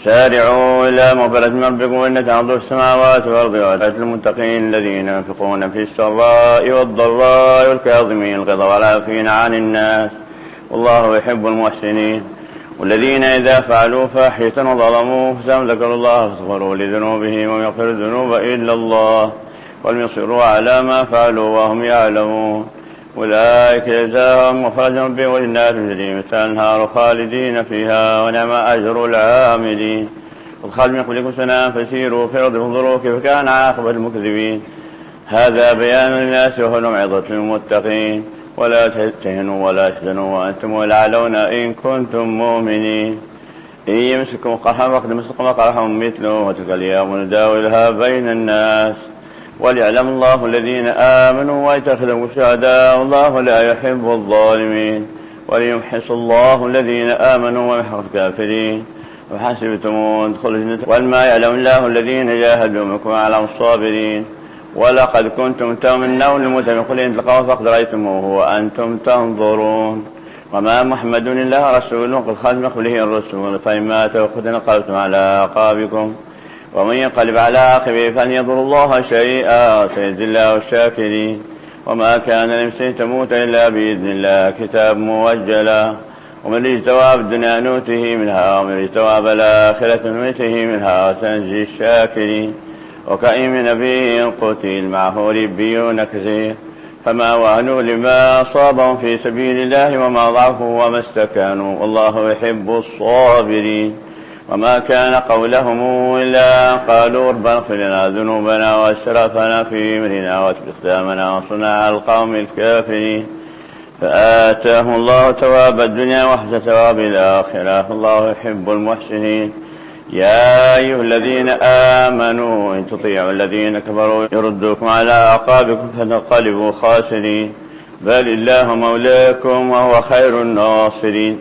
سارعوا إلى مغفرة من ربكم وجنة عرضها السماوات والأرض وأعدت للمتقين الذين ينفقون في السراء والضراء والكاظمين الغيظ والعافين عن الناس والله يحب المحسنين. والذين إذا فعلوا فاحشة وظلموا أنفسهم ذكروا الله فاستغفروا لذنوبهم ومن يغفر الذنوب إلا الله ولم يصروا على ما فعلوا وهم يعلمون. أولئك جزاؤهم مغفرة ربهم وجنات تجري من تحتها الأنهار خالدين فيها ونعم أجر العاملين. قد خلت من قبلكم سنة فسيروا في الأرض فانظروا كيف كان عاقبة المكذبين. هذا بيان للناس وهدى وموعظة للمتقين. ولا تهنوا ولا تحزنوا وأنتم الأعلون إن كنتم مؤمنين. إن يمسكم قرحا فقد مسكم قرحا مثله وتلك الأيام نداولها بين الناس وليعلم الله الذين آمنوا ويتخذهم شهداء والله لا يحب الظالمين. وليمحص الله الذين آمنوا ويمحق الكافرين. وحسبتم أن تدخلوا الجنة ولما يعلم الله الذين جاهدوا منكم ويعلم الصابرين. ولقد كنتم تمنون الموت من قبل أن تلقوه فقد رأيتموه وأنتم تنظرون. وما محمد إلا رسول قد خلت من قبله الرسول فإن مات أو قتل انقلبتم على أعقابكم ومن ينقلب على عاقبه فلن يضر الله شيئا سيجزي الله الشاكرين. وما كان لنفس تموت إلا بإذن الله كتاب موجلا. ومن يريد ثواب الدنيا نؤته منها ومن يريد ثواب الآخرة نؤته منها وسنجزي الشاكرين. وكأين من نبي قتل معه ربيون كثير فما وهنوا لما أصابهم في سبيل الله وما ضعفوا وما استكانوا والله يحب الصابرين. وما كان قولهم إلا قالوا ربنا اغفر لنا ذنوبنا واسرافنا في أمرنا وثبت أقدامنا وانصرنا على القوم الكافرين. فآتاهم الله ثواب الدنيا وحسن ثواب الآخرة الله يحب المحسنين. يا أيها الذين آمنوا إن تطيعوا الذين كفروا يردوكم على أعقابكم فتنقلبوا خاسرين. بل الله مولاكم وهو خير الناصرين.